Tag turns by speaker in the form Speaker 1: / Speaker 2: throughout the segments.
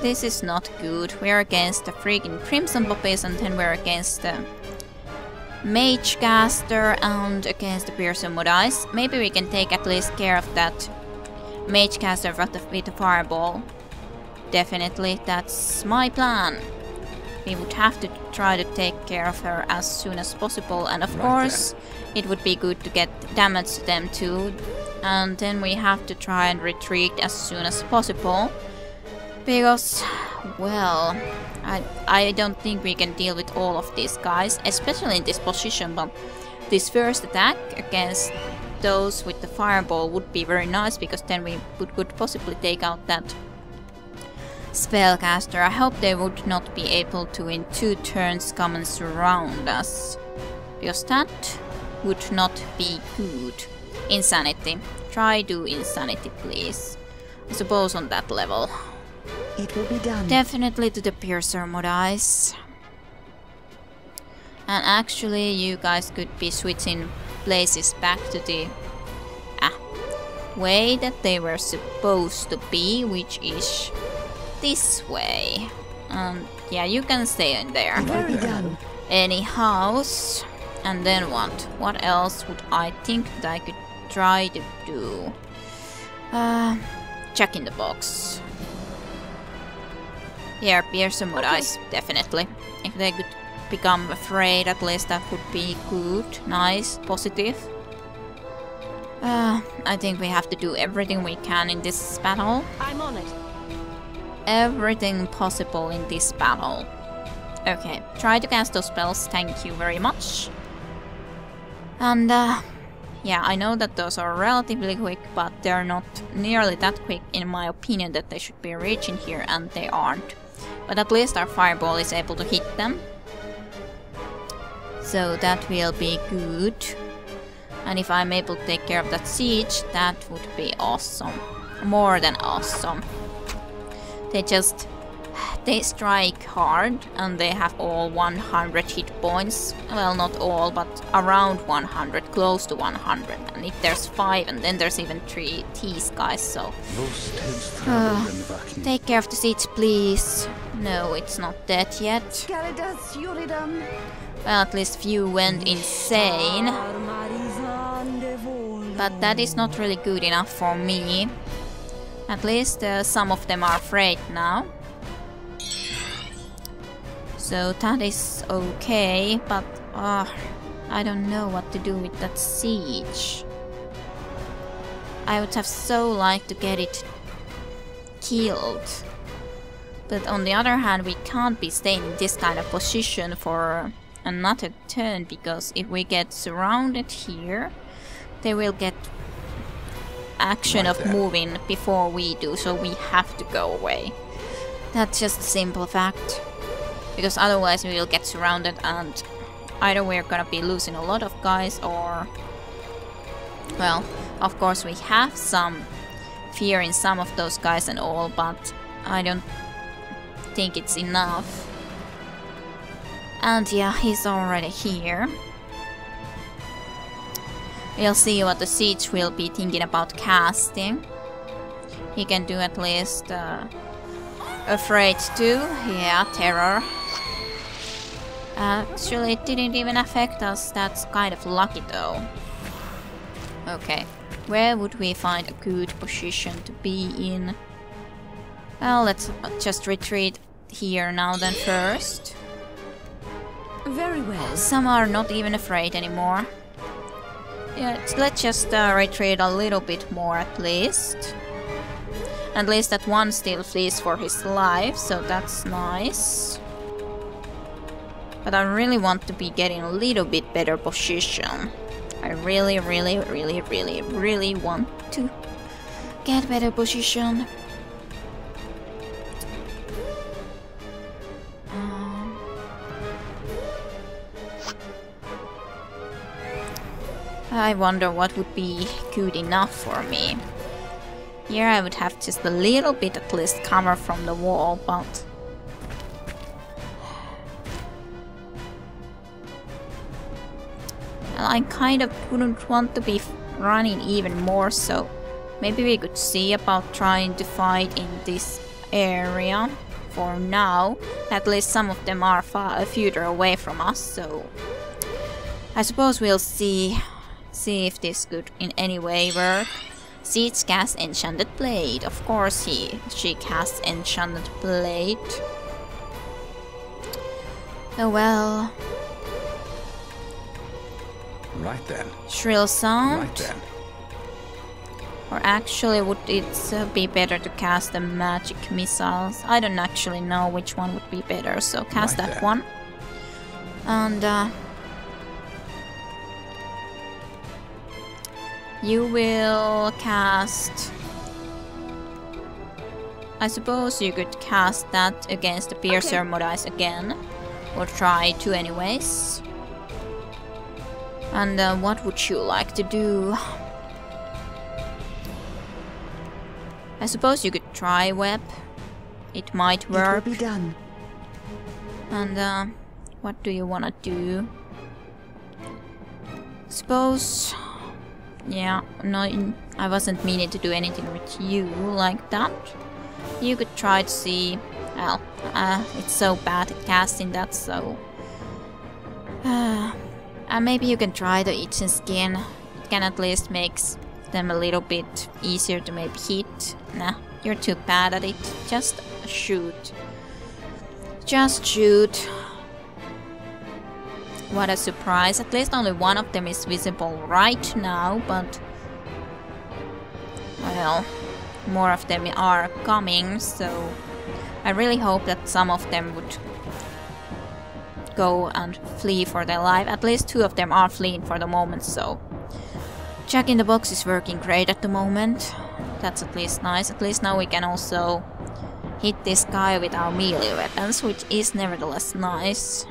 Speaker 1: This is not good. We're against the freaking Crimson Poppies and then we're against the Mage Caster and against the Pearson Wood Eyes. Maybe we can take at least care of that Mage Caster with the Fireball. Definitely, that's my plan. We would have to try to take care of her as soon as possible, and of course it would be good to get damage to them too. And then we have to try and retreat as soon as possible. Because, well, I don't think we can deal with all of these guys, especially in this position, but this first attack against those with the Fireball would be very nice, because then we could possibly take out that Spellcaster. I hope they would not be able to in 2 turns come and surround us, because that would not be good. Insanity. Try do Insanity, please. I suppose on that level.
Speaker 2: It will be done.
Speaker 1: Definitely to the Piercer Mod Eyes. And actually you guys could be switching places back to the way that they were supposed to be, which is this way. Yeah, you can stay in there.
Speaker 2: Very done.
Speaker 1: Any house. And then what? What else would I think that I could try to do? Check in the box. Yeah, Pierce and Wood Eyes, definitely. If they could become afraid, at least that would be good, nice, positive. I think we have to do everything we can in this battle.
Speaker 2: I'm on it.
Speaker 1: Everything possible in this battle. Okay, try to cast those spells, thank you very much. And yeah, I know that those are relatively quick, but they're not nearly that quick in my opinion that they should be reaching here, and they aren't. But at least our Fireball is able to hit them. So that will be good. And if I'm able to take care of that siege, that would be awesome. More than awesome. They strike hard and they have all 100 hit points. Well, not all, but around 100, close to 100. And if there's 5 and then there's even 3 these guys, so... take care of the siege, please. No, it's not dead yet. Well, at least few went insane. But that is not really good enough for me. At least some of them are afraid now. So that is okay, but I don't know what to do with that siege. I would have so liked to get it killed. But on the other hand, we can't be staying in this kind of position for another turn, because if we get surrounded here, they will get action of moving before we do, so we have to go away. That's just a simple fact. Because otherwise we will get surrounded and either we're gonna be losing a lot of guys or... well, of course we have some fear in some of those guys and all, but I don't think it's enough. And yeah, he's already here. We'll see what the siege will be thinking about casting. He can do at least afraid too. Yeah, terror. Actually, it didn't even affect us. That's kind of lucky though. Okay, where would we find a good position to be in? Well, let's just retreat here now then first.
Speaker 2: Very well.
Speaker 1: Some are not even afraid anymore. Yeah, let's just retreat a little bit more at least. At least that one still flees for his life, so that's nice. But I really want to be getting a little bit better position. I really want to get better position. I wonder what would be good enough for me. Here I would have just a little bit at least cover from the wall, but... I kind of wouldn't want to be running even more, so maybe we could see about trying to fight in this area for now. At least some of them are far further away from us, so I suppose we'll see if this could in any way work. Siege casts Enchanted Blade. Of course she casts Enchanted Blade. Oh well.
Speaker 3: Right then.
Speaker 1: Shrill sound.
Speaker 3: Right then.
Speaker 1: Or actually, would it be better to cast the magic missiles? I don't actually know which one would be better, so cast
Speaker 3: Right
Speaker 1: that
Speaker 3: then.
Speaker 1: one. And you will cast... I suppose you could cast that against the Piercer Modice again. Or try to anyways. And what would you like to do? I suppose you could try web. It might work.
Speaker 2: It will be done.
Speaker 1: And what do you wanna do? Suppose... Yeah, no, I wasn't meaning to do anything with you like that. You could try to see... Well, it's so bad at casting that, so... maybe you can try the itching skin. It can at least make them a little bit easier to maybe hit. Nah, you're too bad at it. Just shoot. Just shoot. What a surprise. At least only one of them is visible right now, but... Well, more of them are coming, so... I really hope that some of them would go and flee for their life. At least 2 of them are fleeing for the moment, so... Jack in the Box is working great at the moment. That's at least nice. At least now we can also hit this guy with our melee weapons, which is nevertheless nice.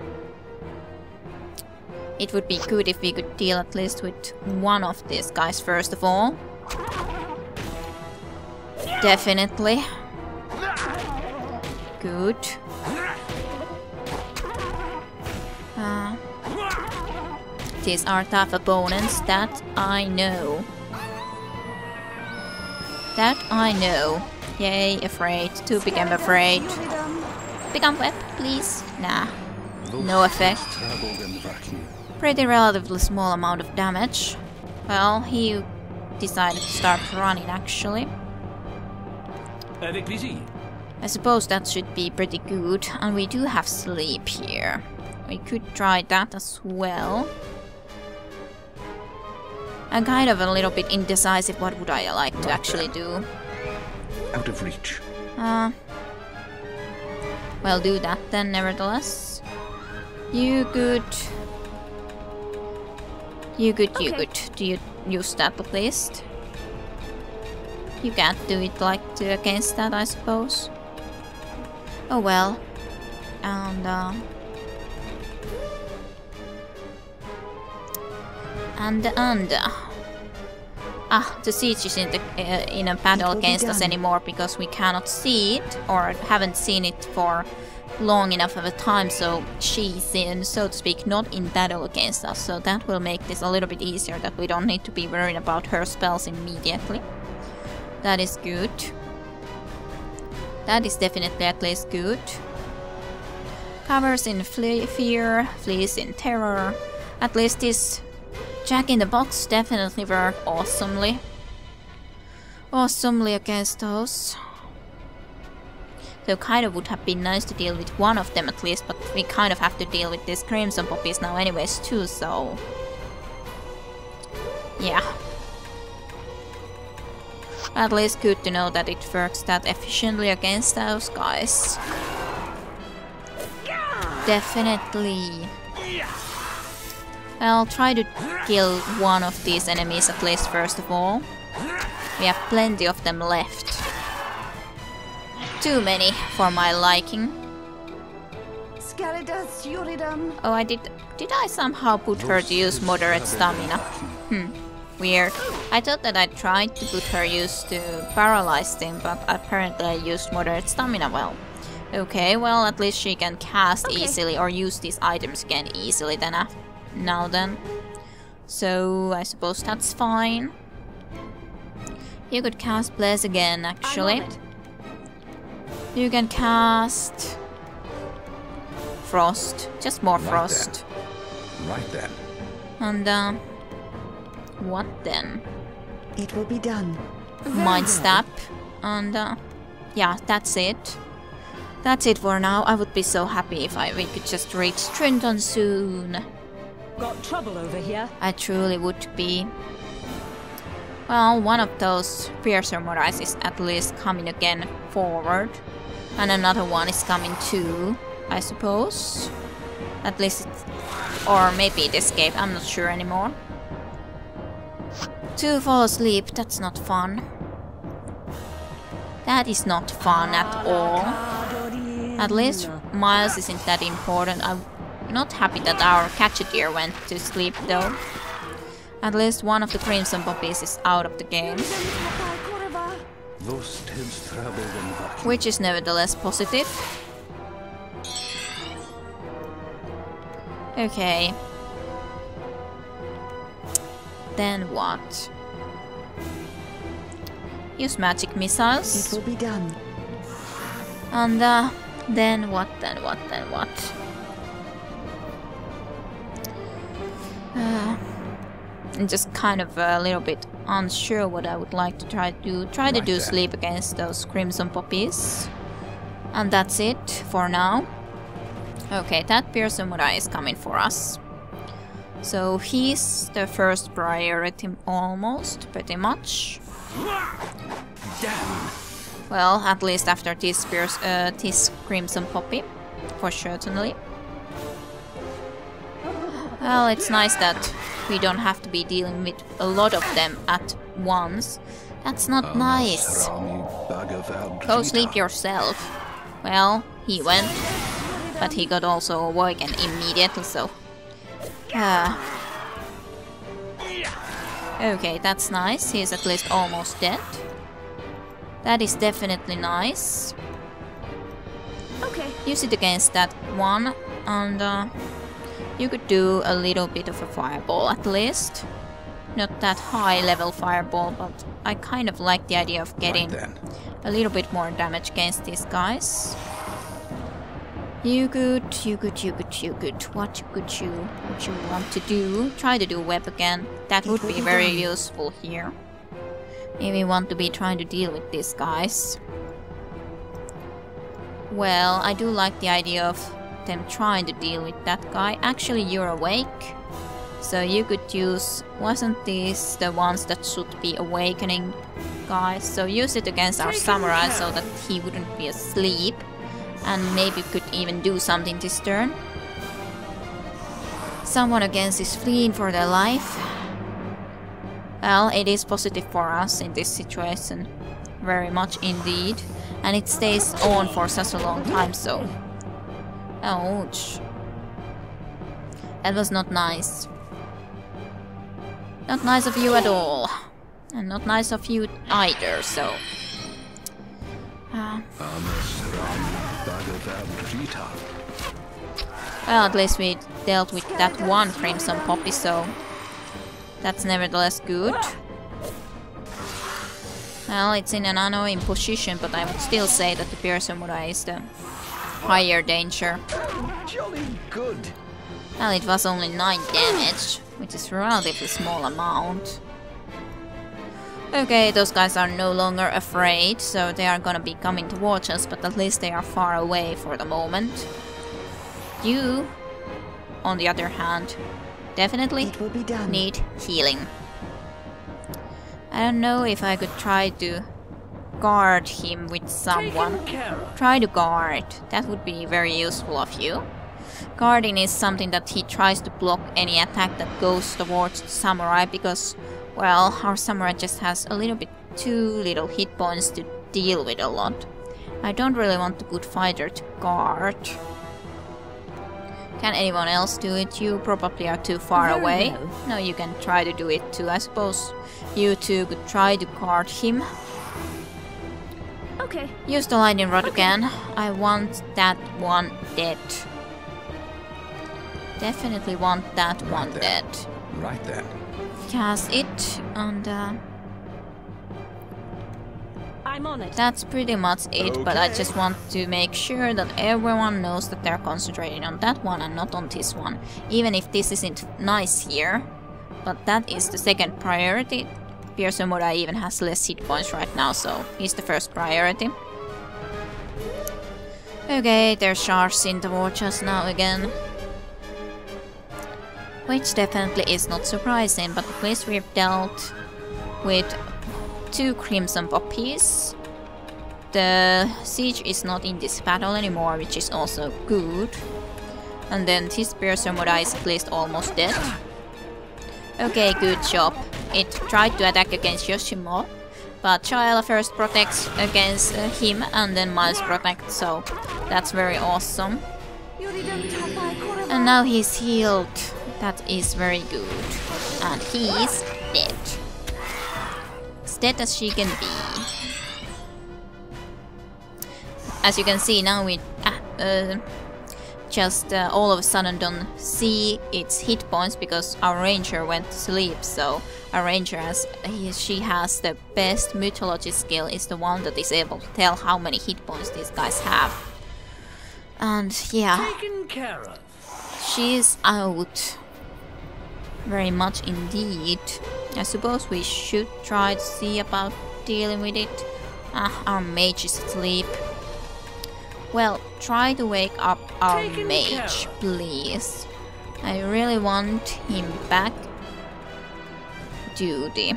Speaker 1: It would be good if we could deal at least with one of these guys first of all. Definitely. Good. These are tough opponents, that I know. That I know. Yay, afraid. To become afraid. Become web, please. Nah. No effect. Pretty relatively small amount of damage. Well, he decided to start running actually.
Speaker 4: Avec plaisir.
Speaker 1: I suppose that should be pretty good. And we do have sleep here. We could try that as well. I'm kind of a little bit indecisive what would I like to actually do.
Speaker 3: Out of reach.
Speaker 1: Well, do that then nevertheless. You could... You could do you use that at least? You can't do it like against that, I suppose. Oh well. And the siege isn't in a battle against us anymore because we cannot see it or haven't seen it for long enough of a time, so she's in, so to speak, not in battle against us, so that will make this a little bit easier, that we don't need to be worried about her spells immediately. That is good. That is definitely at least good. Covers in fear, flees in terror. At least this Jack in the Box definitely worked awesomely. Awesomely against those. So kind of would have been nice to deal with one of them at least, but we kind of have to deal with these Crimson Poppies now anyways too, so... Yeah. At least good to know that it works that efficiently against those guys. Definitely. I'll try to kill one of these enemies at least first of all. We have plenty of them left. Too many for my liking. Oh, I did I somehow put her to use moderate stamina? Weird. I thought that I tried to put her use to paralyze them, but apparently I used moderate stamina well. Okay, well at least she can cast easily or use these items again easily then now then. So I suppose that's fine. You could cast Bless again actually. You can cast Frost. Just more Frost.
Speaker 3: Right then.
Speaker 1: And what then?
Speaker 2: It will be done.
Speaker 1: Mind Stab. And yeah, that's it. That's it for now. I would be so happy if we could just reach Trenton soon.
Speaker 5: Got trouble over here.
Speaker 1: I truly would be. Well, one of those Fierce Samurais is at least coming again forward. And another one is coming too, I suppose. At least or maybe it escaped, I'm not sure anymore. To fall asleep, that's not fun. That is not fun at all. At least Miles isn't that important. I'm not happy that our Catchadeer went to sleep though. At least one of the Crimson Poppies is out of the game. Which is nevertheless positive. Okay. Then what? Use magic missiles.
Speaker 2: It will be done.
Speaker 1: And then what? I'm just kind of a little bit unsure what I would like to try to do. Try to do sleep against those Crimson Poppies. And that's it for now. Okay, that Fierce Samurai is coming for us. So he's the first priority almost, pretty much.
Speaker 4: Damn.
Speaker 1: Well, at least after this Crimson Poppy, for certainly. Well, it's nice that we don't have to be dealing with a lot of them at once. That's not nice. Go sleep yourself. Well, he went, but he got also awakened immediately, so... Okay, that's nice. He's at least almost dead. That is definitely nice.
Speaker 5: Okay.
Speaker 1: Use it against that one, and you could do a little bit of a fireball at least. Not that high level fireball, but I kind of like the idea of getting a little bit more damage against these guys. You could. What could you want to do? Try to do web again. That would be very useful here. Maybe want to be trying to deal with these guys. Well, I do like the idea of them trying to deal with that guy. Actually, you're awake. So you could use... Wasn't these the ones that should be awakening guys? So use it against our samurai so that he wouldn't be asleep. And maybe could even do something this turn. Someone against is fleeing for their life. Well, it is positive for us in this situation. Very much indeed. And it stays on for such a long time, so... Ouch. That was not nice. Not nice of you at all. And not nice of you either, so... Well, at least we dealt with that one Crimson Poppy, so... That's nevertheless good. Well, it's in an annoying position, but I would still say that the Fierce Samurai is the higher danger.
Speaker 3: Jolly good.
Speaker 1: Well, it was only 9 damage, which is a relatively small amount. Okay, those guys are no longer afraid, so they are gonna be coming towards us, but at least they are far away for the moment. You, on the other hand, definitely need healing. I don't know if I could try to guard him with someone. Try to guard. That would be very useful of you. Guarding is something that he tries to block any attack that goes towards the samurai because, well, our samurai just has a little bit too little hit points to deal with a lot. I don't really want to put fighter to guard. Can anyone else do it? You probably are too far away. No, you can try to do it too. I suppose you two could try to guard him.
Speaker 5: Okay.
Speaker 1: Use the lightning rod again. I want that one dead. Definitely want that one dead.
Speaker 3: Right then.
Speaker 1: Cast it and
Speaker 5: I'm on it.
Speaker 1: That's pretty much it, but I just want to make sure that everyone knows that they're concentrating on that one and not on this one. Even if this isn't nice here, but that is the second priority. Pierce Moda even has less hit points right now, so he's the first priority. Okay, there's shards in the war chest now again. Which definitely is not surprising, but at least we've dealt with 2 crimson poppies. The siege is not in this battle anymore, which is also good. And then this Pierce Moda is at least almost dead. Okay, good job. It tried to attack against Yoshimo, but Chayla first protects against him and then Miles protects, so that's very awesome. And now he's healed. That is very good. And he's dead. As dead as she can be. As you can see now we just all of a sudden don't see its hit points because our ranger went to sleep. So our ranger she has the best mythology skill, is the one that is able to tell how many hit points these guys have. And yeah,
Speaker 4: Taken care of.
Speaker 1: she's out. Very much indeed. I suppose we should try to see about dealing with it. Our mage is asleep. Well, try to wake up our mage, please. I really want him back. Duty.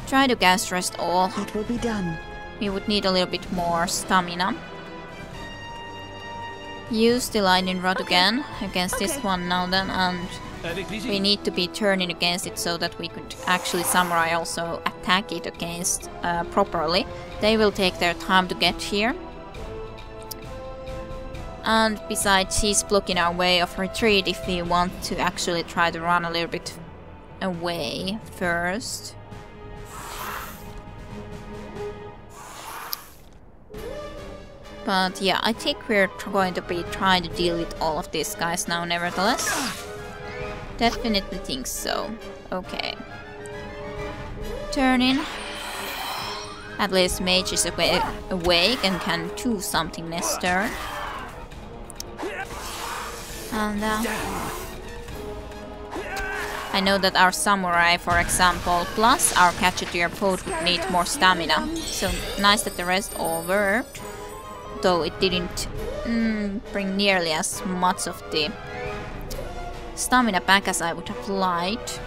Speaker 1: Try to cast rest all.
Speaker 2: It will be done.
Speaker 1: We would need a little bit more stamina. Use the lightning rod again against this one now then, and we need to be turning against it so that we could actually samurai also attack it against properly. They will take their time to get here. And besides, he's blocking our way of retreat if we want to actually try to run a little bit away first. But yeah, I think we're going to be trying to deal with all of these guys now nevertheless. Definitely think so. Okay. Turning. At least mage is awake and can do something next turn. And I know that our samurai, for example, plus our Catcher Poet would need more stamina. So nice that the rest all worked. Though it didn't bring nearly as much of the stamina back as I would have liked.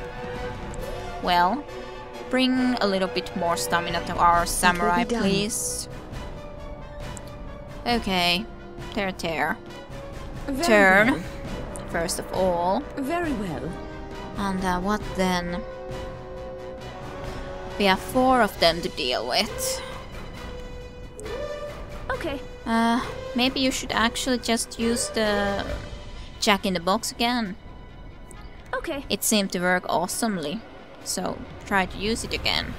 Speaker 1: Well, bring a little bit more stamina to our samurai, please. Okay, there. Turn, first of all.
Speaker 5: Very well.
Speaker 1: And what then? We have 4 of them to deal with.
Speaker 5: Okay.
Speaker 1: Maybe you should actually just use the Jack-in-the-Box again.
Speaker 5: Okay.
Speaker 1: It seemed to work awesomely, so try to use it again.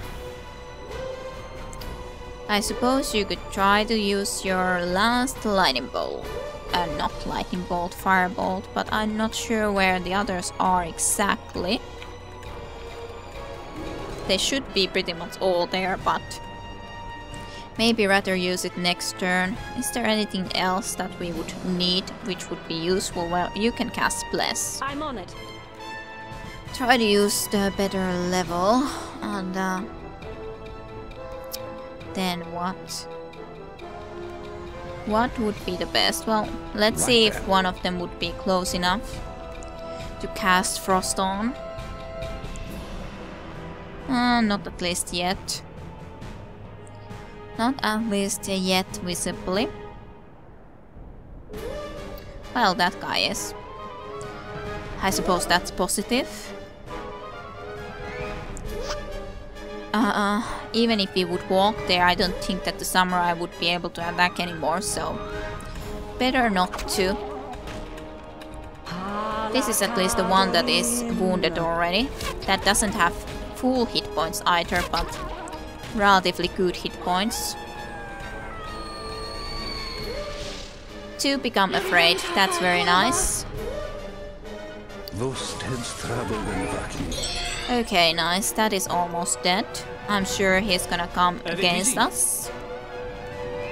Speaker 1: I suppose you could try to use your last lightning bolt. Not lightning bolt, firebolt, but I'm not sure where the others are exactly. They should be pretty much all there, but maybe rather use it next turn. Is there anything else that we would need which would be useful? Well, you can cast Bless.
Speaker 5: I'm on it.
Speaker 1: Try to use the better level, and then what? What would be the best? Well, let's see if one of them would be close enough to cast Frost on. Not at least yet. Not at least yet visibly. Well, that guy is. I suppose that's positive. Even if he would walk there, I don't think that the samurai would be able to attack anymore, so better not to. This is at least the one that is wounded already. That doesn't have full hit points either, but relatively good hit points. To become afraid, that's very nice.
Speaker 3: Those heads travel in vacuum.
Speaker 1: Okay, nice, that is almost dead. I'm sure he's gonna come against us.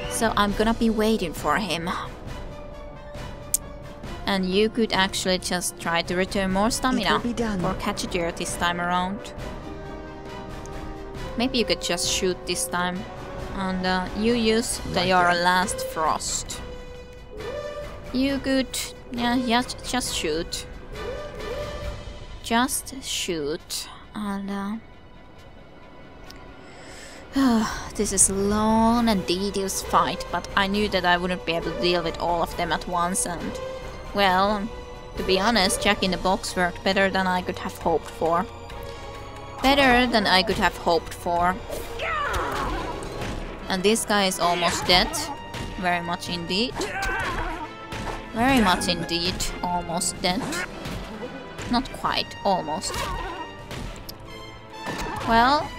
Speaker 1: So I'm gonna be waiting for him. And you could actually just try to return more stamina for Catchadeer this time around. Maybe you could just shoot this time. And you use your last frost. You could, yeah, just shoot. Just shoot. And this is a long and tedious fight, but I knew that I wouldn't be able to deal with all of them at once, and well, to be honest, Jack in the Box worked better than I could have hoped for. Better than I could have hoped for. And this guy is almost dead. Very much indeed. Very much indeed. Almost dead. Not quite. Almost. Well,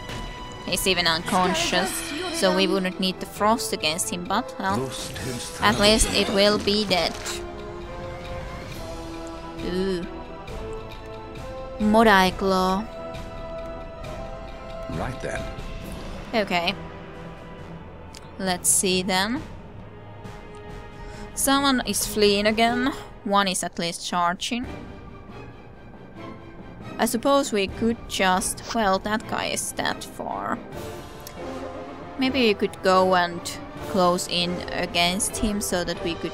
Speaker 1: he's even unconscious, so we wouldn't need the frost against him, but, well, at least it will be dead. Ooh. Modai Claw.
Speaker 3: Right then.
Speaker 1: Okay. Let's see then. Someone is fleeing again. One is at least charging. I suppose we could just... well, that guy is that far. Maybe we could go and close in against him so that we could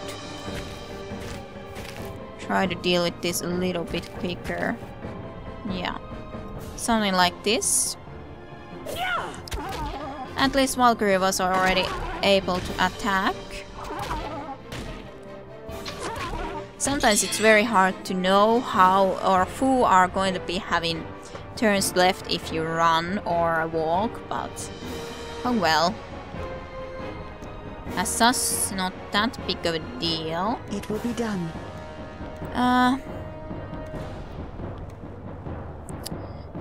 Speaker 1: try to deal with this a little bit quicker. Yeah. Something like this. At least Valkyrie was already able to attack. Sometimes it's very hard to know how or who are going to be having turns left if you run or walk, but oh well. As such, not that big of a deal.
Speaker 2: It will be done.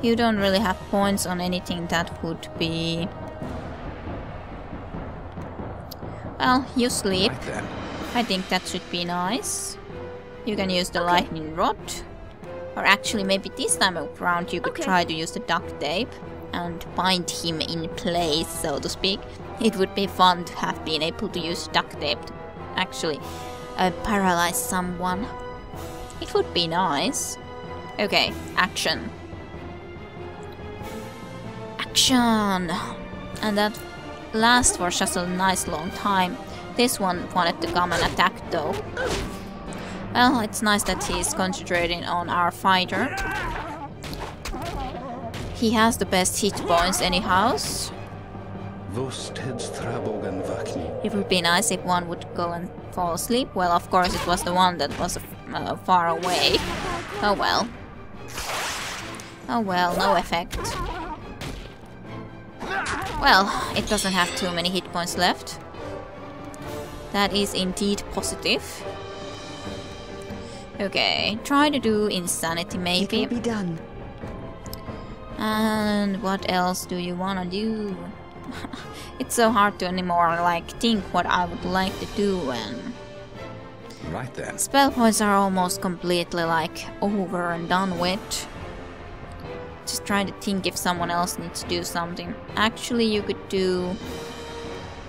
Speaker 1: You don't really have points on anything that would be... well, you sleep.
Speaker 3: Right then.
Speaker 1: I think that should be nice. You can use the lightning rod. Or actually, maybe this time around you could try to use the duct tape and bind him in place, so to speak. It would be fun to have been able to use duct tape to actually paralyze someone. It would be nice. Okay, action. Action! And that lasts for just a nice long time. This one wanted to come and attack though. Well, it's nice that he's concentrating on our fighter. He has the best hit points anyhow. It would be nice if one would go and fall asleep. Well, of course it was the one that was far away. Oh well. Oh well, no effect. Well, it doesn't have too many hit points left. That is indeed positive. Okay, try to do insanity maybe.
Speaker 2: It will be done.
Speaker 1: And what else do you wanna do? It's so hard to anymore like think what I would like to do, and
Speaker 3: Right then.
Speaker 1: spell points are almost completely like over and done with. Just trying to think if someone else needs to do something. Actually, you could do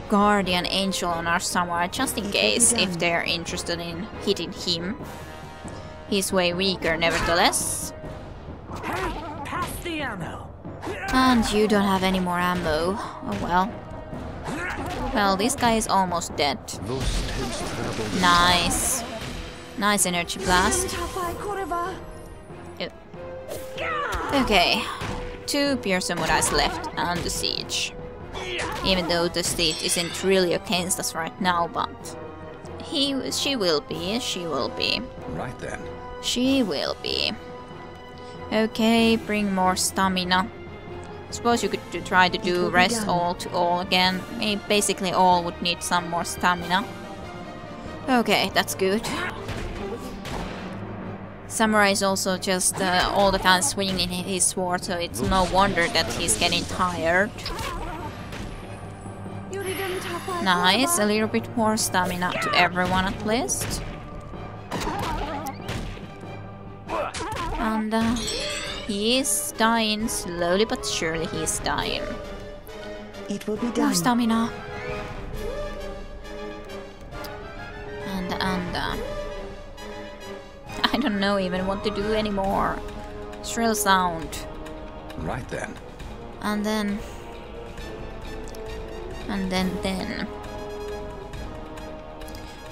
Speaker 1: Guardian Angel on our samurai just in case if they're interested in hitting him. He's way weaker nevertheless.
Speaker 4: Hey, pass the ammo.
Speaker 1: And you don't have any more ammo. Oh well. Well, this guy is almost dead. Nice. Nice energy blast. Okay. 2 pure samurais left and the siege. Even though the siege isn't really against us right now, but she will be.
Speaker 3: Right then.
Speaker 1: She will be. Okay, bring more stamina. Suppose you could try to do rest all to all again. Basically all would need some more stamina. Okay, that's good. Samurai is also just all the time swinging his sword, so it's no wonder that he's getting tired. Nice, a little bit more stamina to everyone at least. And he is dying, slowly but surely he's dying.
Speaker 2: It will be
Speaker 1: More
Speaker 2: done.
Speaker 1: stamina. And I don't know even what to do anymore. Shrill sound.
Speaker 3: Right then.
Speaker 1: And then.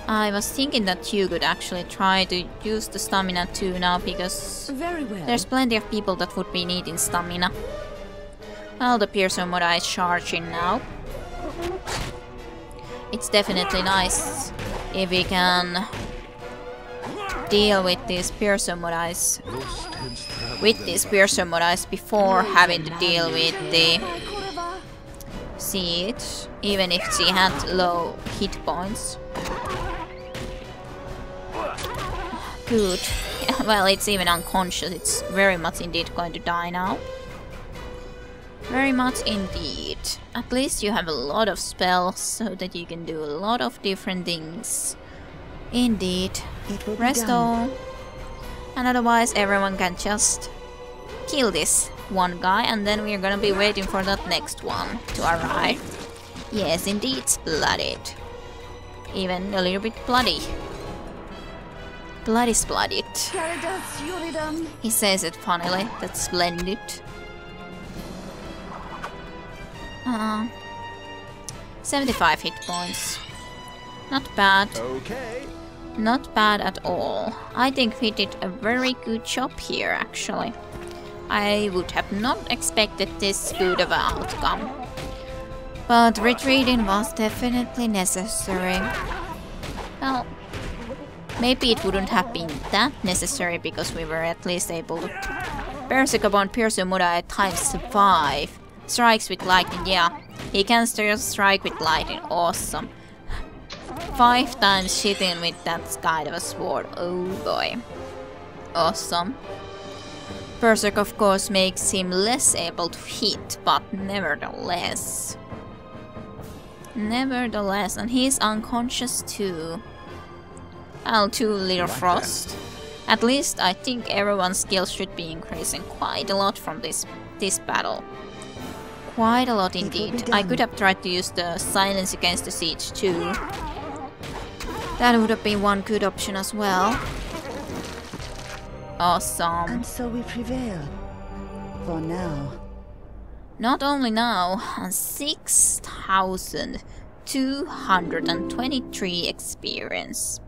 Speaker 1: I was thinking that you could actually try to use the stamina too now, because
Speaker 5: Very well.
Speaker 1: there's plenty of people that would be needing stamina. Well, the Pearson Moda is charging now. It's definitely nice if we can deal with these Pearson Modais before having to deal with the siege, even if she had low hit points. Good. Well, it's even unconscious. It's very much indeed going to die now. Very much indeed. At least you have a lot of spells so that you can do a lot of different things. Indeed.
Speaker 2: It will be
Speaker 1: Rest
Speaker 2: done.
Speaker 1: all. And otherwise everyone can just kill this one guy, and then we're gonna be waiting for that next one to arrive. Yes, indeed, blooded. Even a little bit bloody. Bloody splodid.
Speaker 5: Caritas Yuridam.
Speaker 1: He says it funnily. That's splendid. 75 hit points. Not bad.
Speaker 3: Okay.
Speaker 1: Not bad at all. I think we did a very good job here, actually. I would have not expected this good of an outcome. But retreating was definitely necessary. Well, maybe it wouldn't have been that necessary because we were at least able to Berserk upon Pearson Moda at times 5. Strikes with lightning, yeah. He can still strike with lightning, awesome. 5 times hitting with that kind of a sword, oh boy. Awesome. Berserk of course makes him less able to hit, but nevertheless. Nevertheless, and he's unconscious too. Well, too little frost. At least I think everyone's skills should be increasing quite a lot from this battle. Quite a lot indeed. I could have tried to use the silence against the siege too. That would have been one good option as well. Awesome.
Speaker 2: And so we prevail. For now.
Speaker 1: Not only now, 6,223 experience.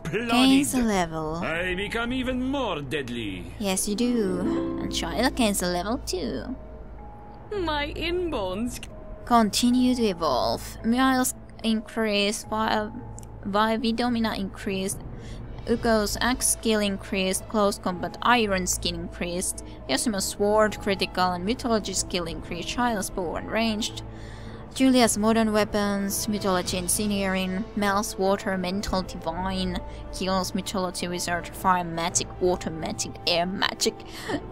Speaker 1: Gains a
Speaker 4: Splendid.
Speaker 1: level.
Speaker 4: I become even more deadly.
Speaker 1: Yes, you do. And Shyla gains a level too.
Speaker 5: My inbones.
Speaker 1: Continue to evolve. Miles increased, Vidomina increased, Ugo's axe skill increased, close combat iron skill increased, Yosimo's sword critical and mythology skill increased, Shyla's bow and ranged, Julia's modern weapons, mythology engineering, Mel's water mental divine, Kill's mythology wizard, fire magic, water magic, air magic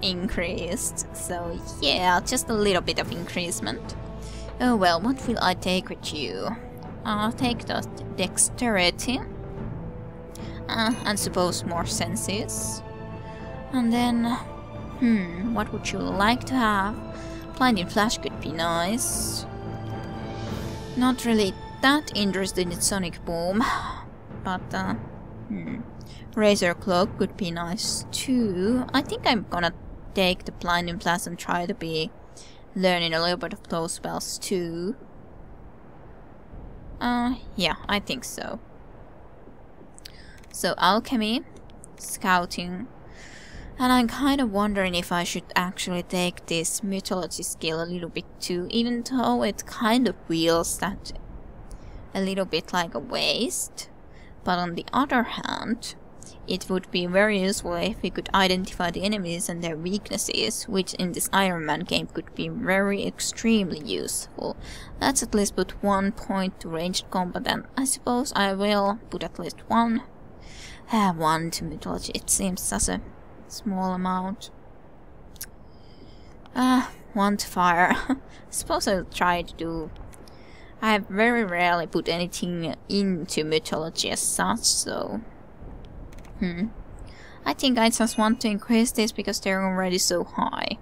Speaker 1: increased. So yeah, just a little bit of increasement. Oh well, what will I take with you? I'll take the dexterity. And suppose more senses. And then, what would you like to have? Blinding flash could be nice. Not really that interested in sonic boom, but razor cloak could be nice too. I think I'm gonna take the blinding flash and try to be learning a little bit of those spells too. Yeah, I think so. So alchemy, scouting, and I'm kind of wondering if I should actually take this mythology skill a little bit too, even though it kind of feels that a little bit like a waste. But on the other hand, it would be very useful if we could identify the enemies and their weaknesses, which in this Iron Man game could be very extremely useful. Let's at least put 1 point to ranged combat, and I suppose I will put at least 1. 1 to mythology, it seems such a small amount. 1 to fire. I suppose I'll try to do... I have very rarely put anything into mythology as such, so... I think I just want to increase this because they're already so high.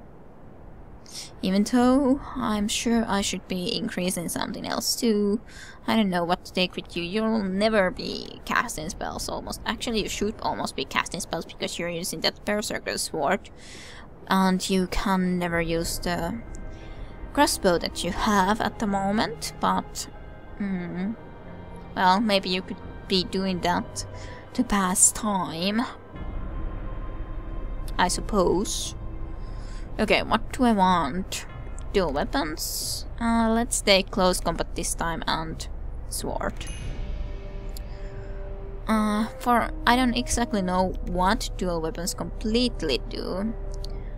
Speaker 1: Even though I'm sure I should be increasing something else too. I don't know what to take with you. You'll never be casting spells almost. Actually, you should almost be casting spells because you're using that Berserker sword. And you can never use the crossbow that you have at the moment. But, well, maybe you could be doing that to pass time, I suppose. Okay, what do I want? Dual weapons. Let's take close combat this time and sword. For I don't exactly know what dual weapons completely do.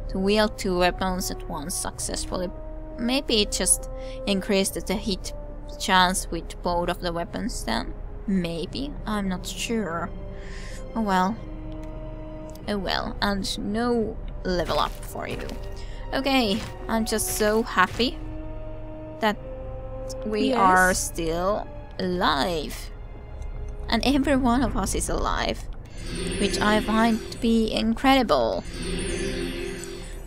Speaker 1: To wield 2 weapons at once successfully. Maybe it just increases the hit chance with both of the weapons then. Maybe, I'm not sure. Oh well. Oh well, and no level up for you. Okay, I'm just so happy that we are still alive. And every one of us is alive, which I find to be incredible.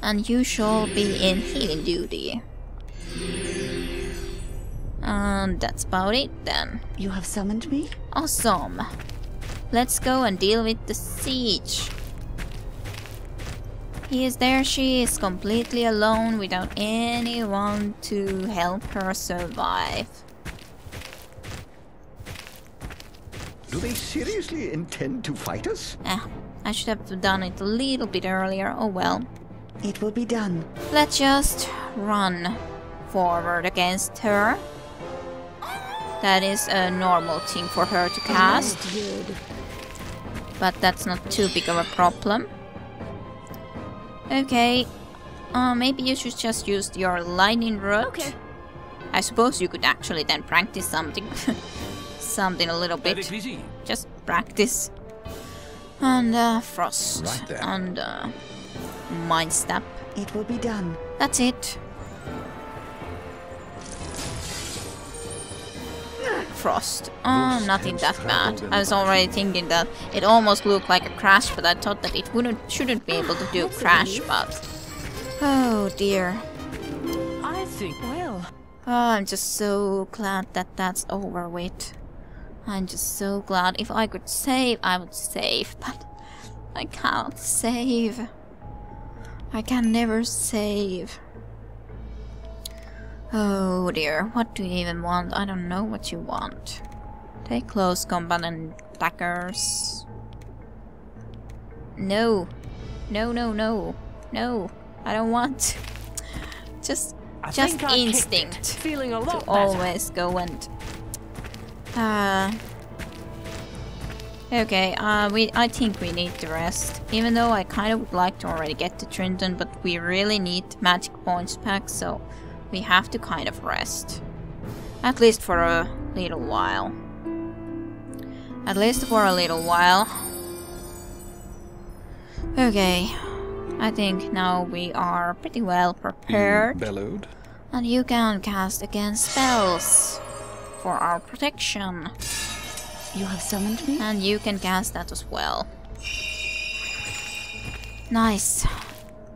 Speaker 1: And you shall be in healing duty. And that's about it then.
Speaker 2: You have summoned me?
Speaker 1: Awesome. Let's go and deal with the siege. He is there, she is completely alone without anyone to help her survive.
Speaker 6: Do they seriously intend to fight us?
Speaker 1: I should have done it a little bit earlier, oh well.
Speaker 2: It will be done.
Speaker 1: Let's just run forward against her. That is a normal thing for her to cast. But that's not too big of a problem. Okay, maybe you should just use your lightning rod.
Speaker 5: Okay.
Speaker 1: I suppose you could actually then practice something. Something a little bit.
Speaker 4: Avec plaisir.
Speaker 1: Just practice. And frost.
Speaker 3: Right then.
Speaker 1: And mind snap.
Speaker 2: It will be done.
Speaker 1: That's it. Frost. Oh, nothing that bad. I was already thinking that it almost looked like a crash, but I thought that it shouldn't be able to do crash, but... Oh dear.
Speaker 5: I think, well...
Speaker 1: Oh, I'm just so glad that that's over with. I'm just so glad. If I could save, I would save, but I can't save. I can never save. Oh dear, what do you even want? I don't know what you want. Take close combat and daggers. No. No, no, no. No. I don't want. Just instinct.
Speaker 5: Feeling a lot
Speaker 1: to always go and... Okay, I think we need to rest. Even though I kind of would like to already get to Trenton, but we really need magic points back, so... we have to kind of rest. At least for a little while. At least for a little while. Okay. I think now we are pretty well prepared.
Speaker 3: Bellowed.
Speaker 1: And you can cast again spells for our protection.
Speaker 2: You have summoned me?
Speaker 1: And you can cast that as well. Nice.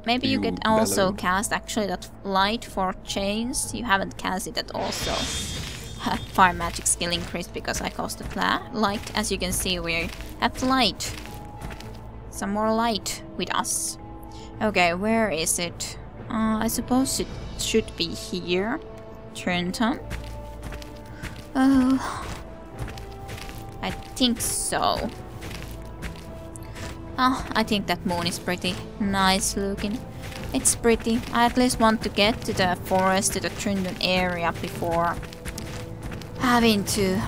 Speaker 1: Maybe you could also cast actually that light for chains. You haven't cast it at also. Fire magic skill increase because I cast the light. As you can see, we have light. Some more light with us. Okay, where is it? I suppose it should be here. Trenton. Oh, I think so. Oh, I think that moon is pretty nice looking. It's pretty. I at least want to get to the forest, to the Trenton area before having to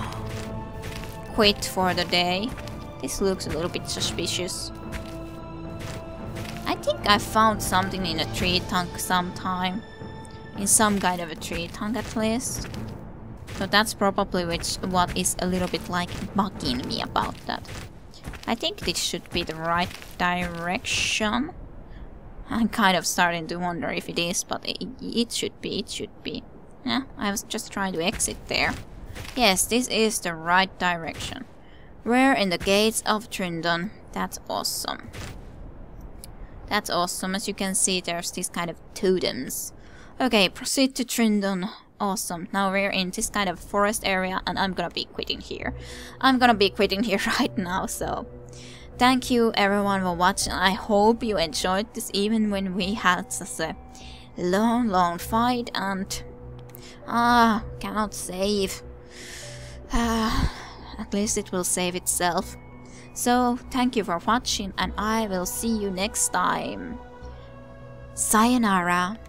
Speaker 1: quit for the day. This looks a little bit suspicious. I think I found something in a tree trunk sometime. In some kind of a tree trunk at least. So that's probably what is a little bit like bugging me about that. I think this should be the right direction. I'm kind of starting to wonder if it is, but it should be, it should be. Yeah, I was just trying to exit there. Yes, this is the right direction. We're in the gates of Trenton. That's awesome. That's awesome. As you can see, there's these kind of totems Okay, proceed to Trenton. Awesome. Now we're in this kind of forest area and I'm gonna be quitting here. I'm gonna be quitting here right now, so... Thank you everyone for watching. I hope you enjoyed this even when we had such a long fight and... cannot save. At least it will save itself. So, thank you for watching and I will see you next time. Sayonara.